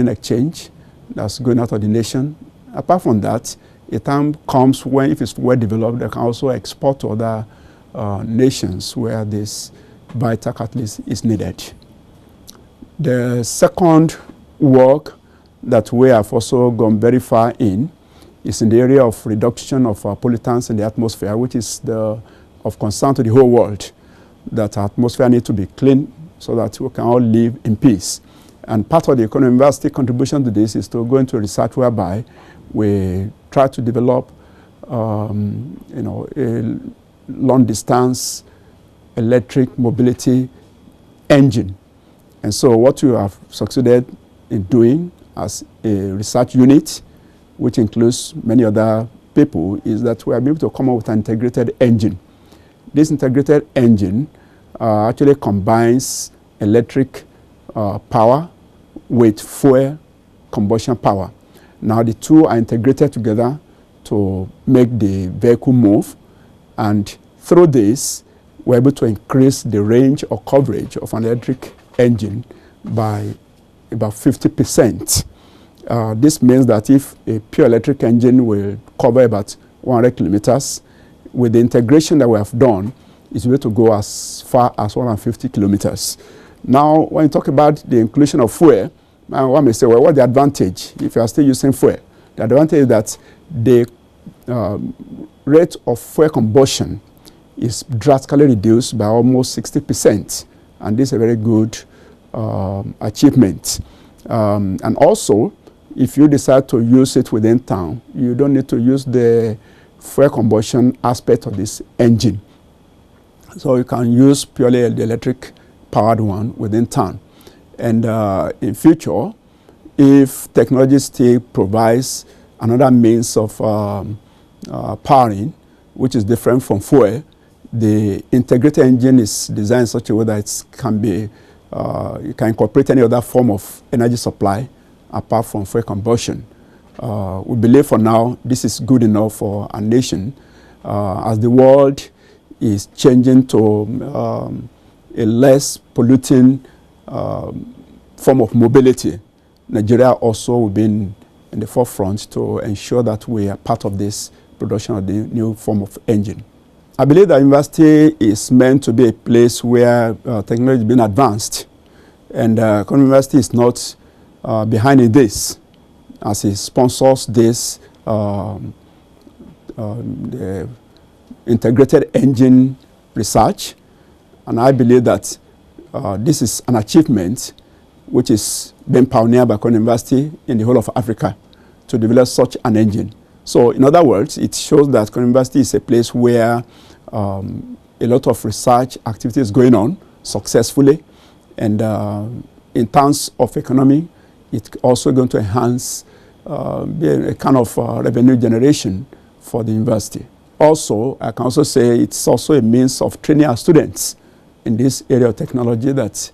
exchange that's going out of the nation. Apart from that, a time comes when, if it's well developed, they can also export to other nations where this vital catalyst is needed. The second work that we have also gone very far in is in the area of reduction of pollutants in the atmosphere, which is of concern to the whole world, that our atmosphere needs to be clean so that we can all live in peace. And part of the Economic University contribution to this is to go into research whereby we try to develop a long-distance electric mobility engine. And so what we have succeeded in doing as a research unit, which includes many other people, is that we are able to come up with an integrated engine. This integrated engine actually combines electric power with fuel combustion power. Now the two are integrated together to make the vehicle move, and through this we're able to increase the range or coverage of an electric engine by about 50%. This means that if a pure electric engine will cover about 100 kilometers, with the integration that we have done, it's able to go as far as 150 kilometers. Now, when you talk about the inclusion of fuel, one may say, well, what's the advantage if you are still using fuel? The advantage is that the rate of fuel combustion is drastically reduced by almost 60%. And this is a very good achievement. And also, if you decide to use it within town, you don't need to use the fuel combustion aspect of this engine. So you can use purely the electric powered one within town. And in future, if technology still provides another means of powering, which is different from fuel, the integrated engine is designed in such a way that it can be, you can incorporate any other form of energy supply apart from fuel combustion. We believe for now this is good enough for our nation as the world is changing to a less polluting form of mobility. Nigeria also will be in the forefront to ensure that we are part of this production of the new form of engine. I believe that university is meant to be a place where technology is being advanced, and University is not behind in this, as it sponsors this the integrated engine research. And I believe that this is an achievement which is being pioneered by University in the whole of Africa to develop such an engine. So in other words, it shows that University is a place where a lot of research activity is going on successfully. And in terms of economy, it's also going to enhance a kind of revenue generation for the university. Also, I can also say it's also a means of training our students in this area of technology that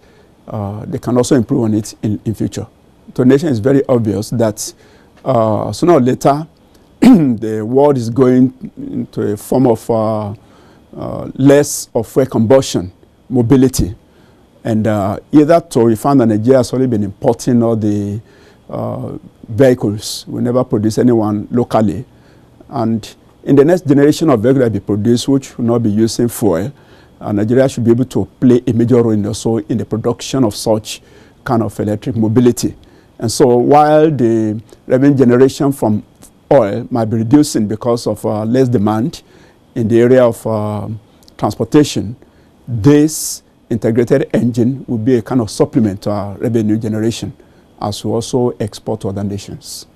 they can also improve on it in future. To the nation, it's very obvious that sooner or later, the world is going into a form of less of fuel combustion mobility. And either to, we found that Nigeria has only been importing all the vehicles. We never produce anyone locally. And in the next generation of vehicles that will be produced, which will not be using fuel, Nigeria should be able to play a major role also in the production of such kind of electric mobility. And so while the revenue generation from oil might be reducing because of less demand in the area of transportation, this integrated engine will be a kind of supplement to our revenue generation as we also export to other nations.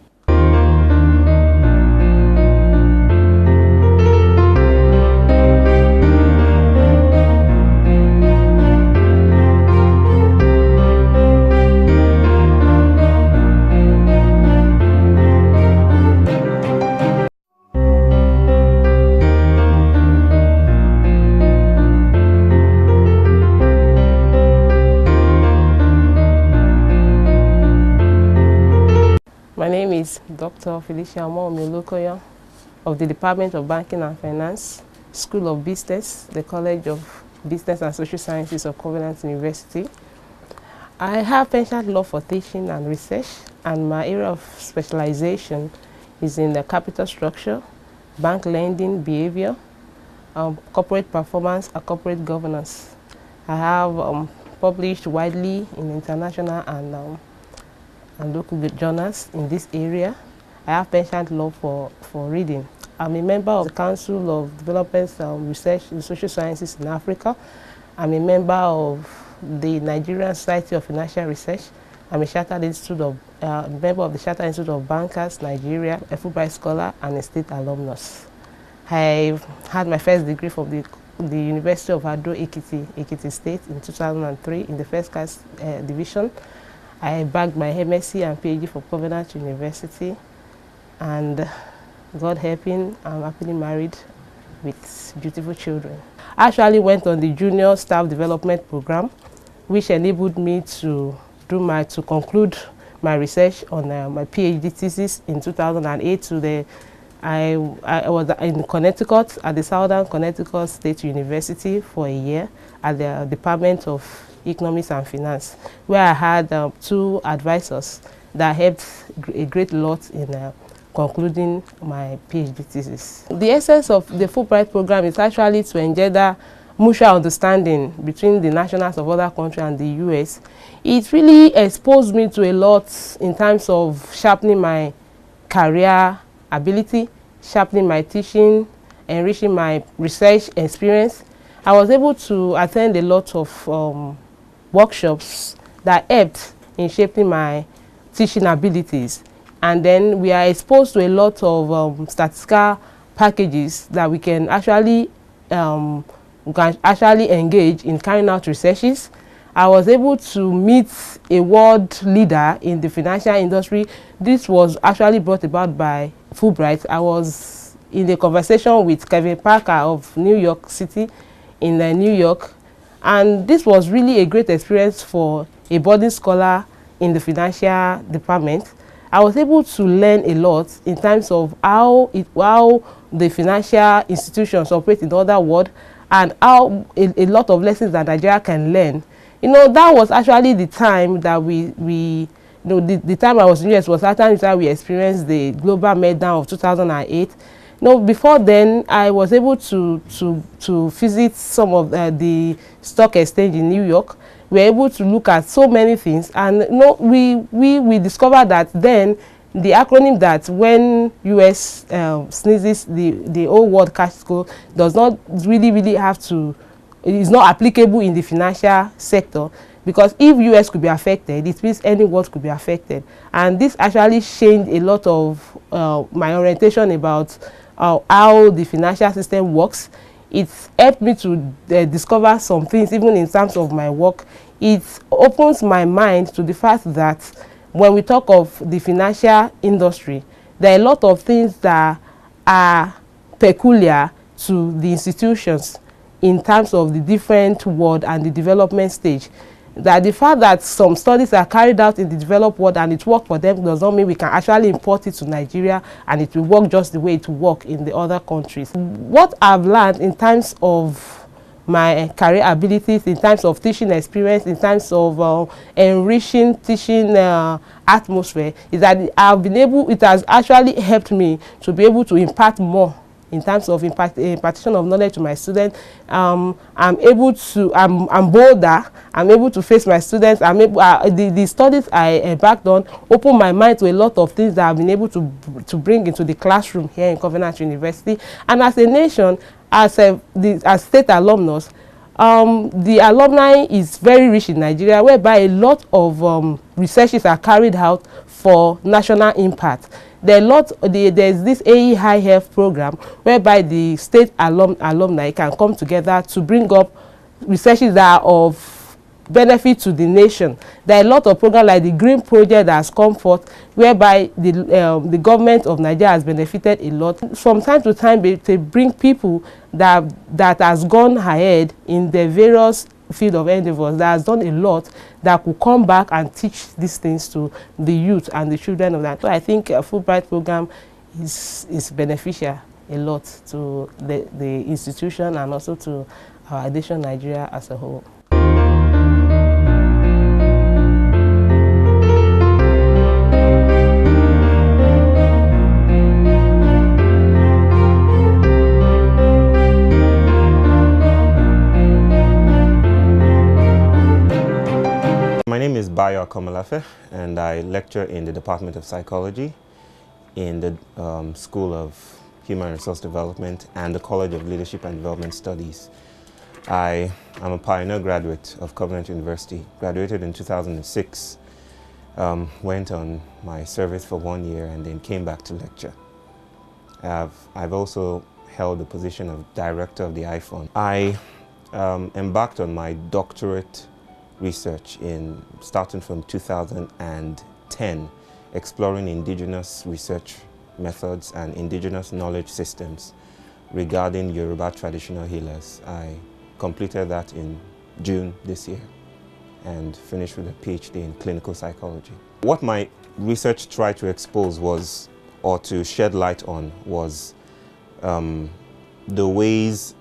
My name is Dr. Felicia Omolukoya of the Department of Banking and Finance, School of Business, the College of Business and Social Sciences of Covenant University. I have pension law for teaching and research, and my area of specialization is in the capital structure, bank lending behavior, corporate performance, and corporate governance. I have published widely in international and local journals in this area. I have pension law for reading. I'm a member of the Council of Development Research in Social Sciences in Africa. I'm a member of the Nigerian Society of Financial Research. I'm a member of the Chartered Institute of Bankers, Nigeria, a FulBright scholar, and a state alumnus. I had my first degree from the University of Ekiti State in 2003 in the first class division. I bagged my MSc and PhD from Covenant University, and God helping, I'm happily married with beautiful children. I actually went on the Junior Staff Development Program, which enabled me to conclude my research on my PhD thesis in 2008. I was in Connecticut at the Southern Connecticut State University for a year at the Department of Economics and Finance, where I had 2 advisors that helped a great lot in concluding my PhD thesis. The essence of the FulBright program is actually to engender mutual understanding between the nationals of other countries and the US. It really exposed me to a lot in terms of sharpening my career ability, sharpening my teaching, enriching my research experience. I was able to attend a lot of workshops that helped in shaping my teaching abilities. And then we are exposed to a lot of statistical packages that we can actually engage in carrying out researches. I was able to meet a world leader in the financial industry. This was actually brought about by FulBright. I was in a conversation with Kevin Parker of New York City in New York, and this was really a great experience for a budding scholar in the financial department. I was able to learn a lot in terms of how the financial institutions operate in the other world, and how a lot of lessons that Nigeria can learn. You know, that was actually the time that the time I was in the US was at the time we experienced the global meltdown of 2008. Before then, I was able to visit some of the stock exchange in New York. We were able to look at so many things, and we discovered that then the acronym that when US sneezes, the whole world catches cold does not really have to. It is not applicable in the financial sector, because if US could be affected, it means any world could be affected. And this actually changed a lot of my orientation about how the financial system works. It helped me to discover some things, even in terms of my work. It opens my mind to the fact that when we talk of the financial industry, there are a lot of things that are peculiar to the institutions in terms of the different world and the development stage. That the fact that some studies are carried out in the developed world and it worked for them does not mean we can actually import it to Nigeria and it will work just the way it will work in the other countries. What I've learned in terms of my career abilities, in terms of teaching experience, in terms of enriching teaching atmosphere, is that it has actually helped me to be able to impart more in terms of impartition of knowledge to my students. I'm bolder, I'm able to face my students, the studies I embarked on opened my mind to a lot of things that I've been able to bring into the classroom here in Covenant University. And as a nation, as state alumnus, the alumni is very rich in Nigeria, whereby a lot of researches are carried out for national impact. There's this AE High Health program whereby the state alumni can come together to bring up researches that are of benefit to the nation. There are a lot of programs like the Green Project that has come forth, whereby the government of Nigeria has benefited a lot. From time to time, they bring people that has gone ahead in the various field of endeavors, that has done a lot, that could come back and teach these things to the youth and the children of that. So I think a FulBright program is beneficial a lot to the institution and also to our Education Nigeria as a whole. Gabriel Komalafe, and I lecture in the Department of Psychology in the School of Human Resource Development and the College of Leadership and Development Studies. I am a pioneer graduate of Covenant University, graduated in 2006, went on my service for 1 year and then came back to lecture. I've also held the position of director of the iFund. I embarked on my doctorate research starting from 2010, exploring indigenous research methods and indigenous knowledge systems regarding Yoruba traditional healers. I completed that in June this year and finished with a PhD in clinical psychology. What my research tried to expose was, or to shed light on, was the ways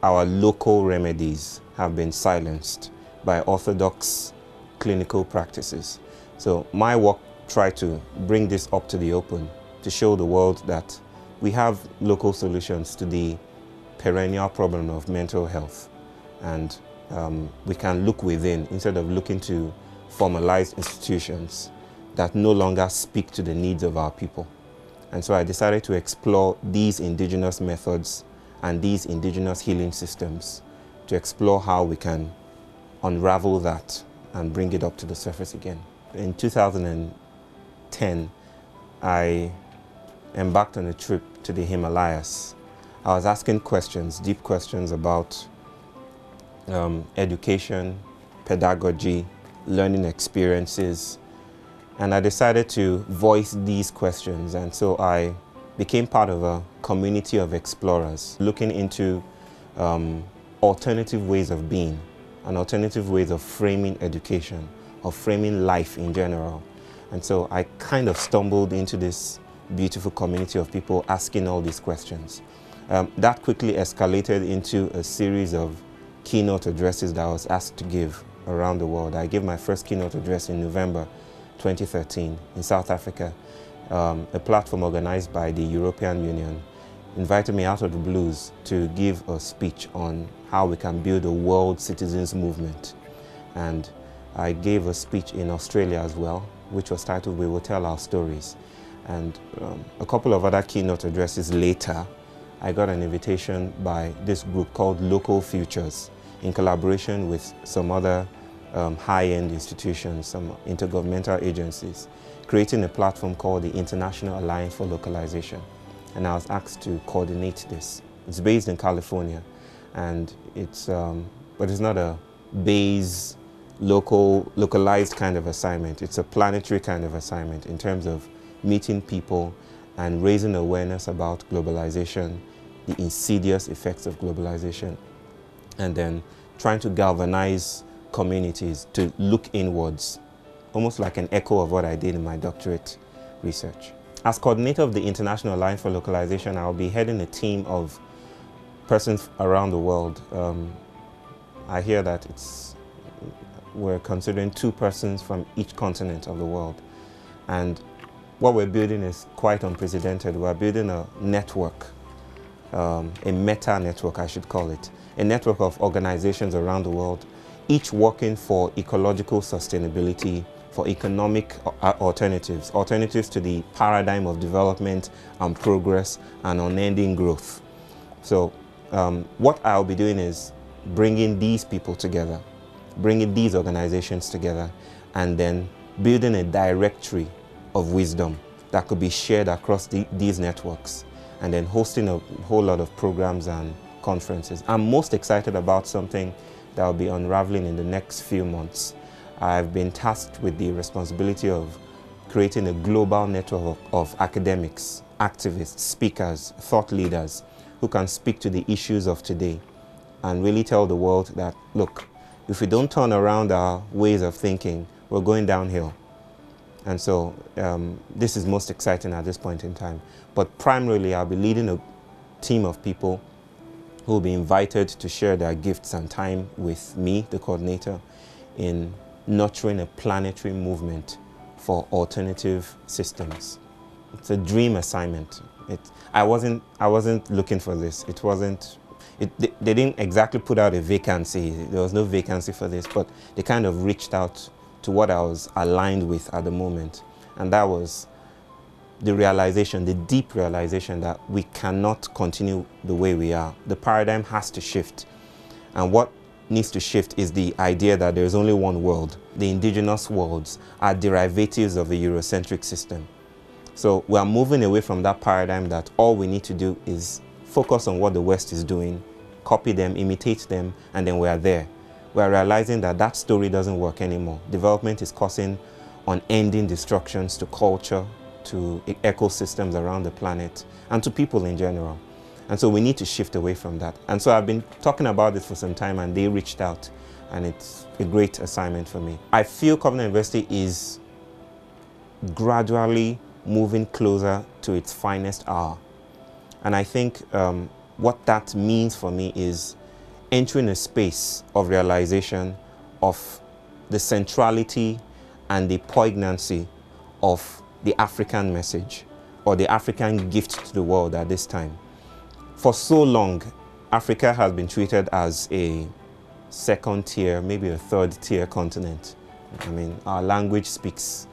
our local remedies have been silenced by orthodox clinical practices. So my work tried to bring this up to the open, to show the world that we have local solutions to the perennial problem of mental health. And we can look within instead of looking to formalized institutions that no longer speak to the needs of our people. And so I decided to explore these indigenous methods and these indigenous healing systems to explore how we can unravel that and bring it up to the surface again. In 2010, I embarked on a trip to the Himalayas. I was asking questions, deep questions about education, pedagogy, learning experiences, and I decided to voice these questions, and so I became part of a community of explorers looking into alternative ways of being and alternative ways of framing education, of framing life in general. And so I kind of stumbled into this beautiful community of people asking all these questions. That quickly escalated into a series of keynote addresses that I was asked to give around the world. I gave my first keynote address in November 2013 in South Africa. A platform organized by the European Union invited me out of the blues to give a speech on how we can build a world citizens movement. And I gave a speech in Australia as well, which was titled "We Will Tell Our Stories." And a couple of other keynote addresses later, I got an invitation by this group called Local Futures in collaboration with some other high-end institutions, some intergovernmental agencies, creating a platform called the International Alliance for Localization. And I was asked to coordinate this. It's based in California, and but it's not a base, localized kind of assignment. It's a planetary kind of assignment in terms of meeting people and raising awareness about globalization, the insidious effects of globalization, and then trying to galvanize communities to look inwards, almost like an echo of what I did in my doctorate research. As coordinator of the International Alliance for Localization, I'll be heading a team of persons around the world. I hear that we're considering 2 persons from each continent of the world. And what we're building is quite unprecedented. We're building a network, a meta network, I should call it, a network of organizations around the world, each working for ecological sustainability, for economic alternatives to the paradigm of development and progress and unending growth. So what I'll be doing is bringing these people together, bringing these organizations together, and then building a directory of wisdom that could be shared across these networks, and then hosting a whole lot of programs and conferences. I'm most excited about something that will be unraveling in the next few months. I've been tasked with the responsibility of creating a global network of academics, activists, speakers, thought leaders who can speak to the issues of today and really tell the world that, look, if we don't turn around our ways of thinking, we're going downhill. And so this is most exciting at this point in time. But primarily, I'll be leading a team of people who will be invited to share their gifts and time with me, the coordinator, in nurturing a planetary movement for alternative systems. It's a dream assignment. I wasn't looking for this. They didn't exactly put out a vacancy. There was no vacancy for this, but they kind of reached out to what I was aligned with at the moment. And that was the realization, the deep realization that we cannot continue the way we are. The paradigm has to shift. And what needs to shift is the idea that there is only one world. The indigenous worlds are derivatives of the Eurocentric system. So we are moving away from that paradigm that all we need to do is focus on what the West is doing, copy them, imitate them, and then we are there. We are realizing that that story doesn't work anymore. Development is causing unending destructions to culture, to ecosystems around the planet, and to people in general. And so we need to shift away from that. And so I've been talking about this for some time, and they reached out, and it's a great assignment for me. I feel Covenant University is gradually moving closer to its finest hour. And I think what that means for me is entering a space of realization of the centrality and the poignancy of the African message, or the African gift to the world at this time. For so long, Africa has been treated as a second tier, maybe a third tier continent. I mean, our language speaks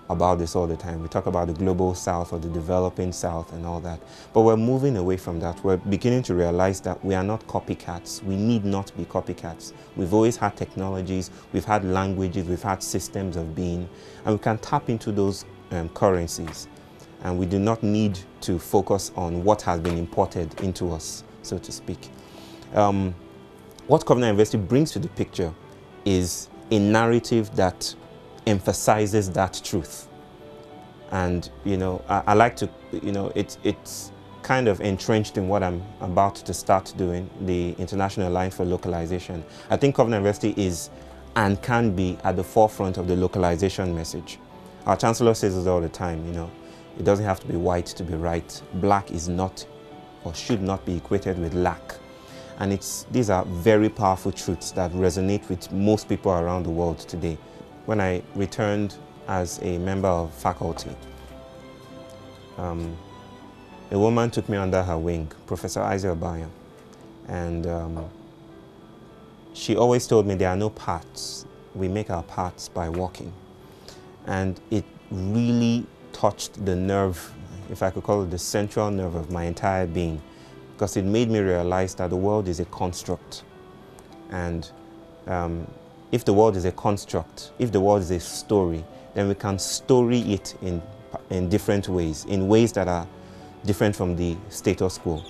about this all the time. We talk about the global south or the developing south and all that. But we're moving away from that. We're beginning to realize that we are not copycats. We need not be copycats. We've always had technologies, we've had languages, we've had systems of being, and we can tap into those currencies. And we do not need to focus on what has been imported into us, so to speak. What Covenant University brings to the picture is a narrative that emphasizes that truth. And, you know, I like to, you know, it's kind of entrenched in what I'm about to start doing, the International Alliance for Localization. I think Covenant University is and can be at the forefront of the localization message. Our Chancellor says this all the time, you know, it doesn't have to be white to be right. Black is not or should not be equated with lack. And these are very powerful truths that resonate with most people around the world today. When I returned as a member of faculty, a woman took me under her wing, Professor Isaac Obayo, and she always told me there are no paths. We make our paths by walking. And it really touched the nerve, if I could call it the central nerve of my entire being, because it made me realize that the world is a construct. And if the world is a construct, if the world is a story, then we can story it in different ways, in ways that are different from the status quo.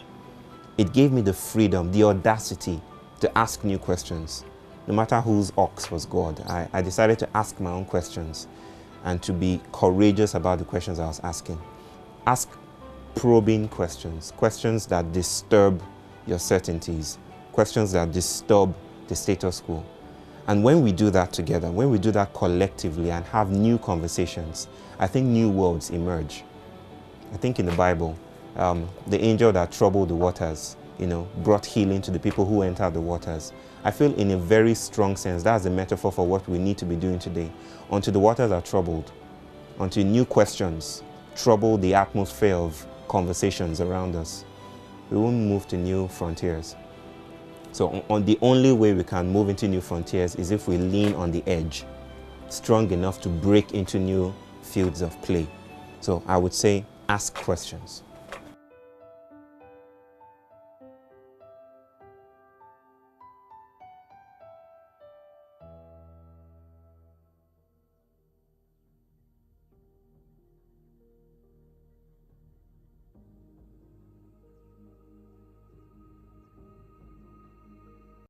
It gave me the freedom, the audacity to ask new questions. No matter whose ox was God, I decided to ask my own questions and to be courageous about the questions I was asking. Ask probing questions, questions that disturb your certainties, questions that disturb the status quo. And when we do that together, when we do that collectively and have new conversations, I think new worlds emerge. I think in the Bible, the angel that troubled the waters, you know, brought healing to the people who entered the waters. I feel in a very strong sense, that's a metaphor for what we need to be doing today. Until the waters are troubled, until new questions trouble the atmosphere of conversations around us, we won't move to new frontiers. So the only way we can move into new frontiers is if we lean on the edge, strong enough to break into new fields of play. So I would say, ask questions.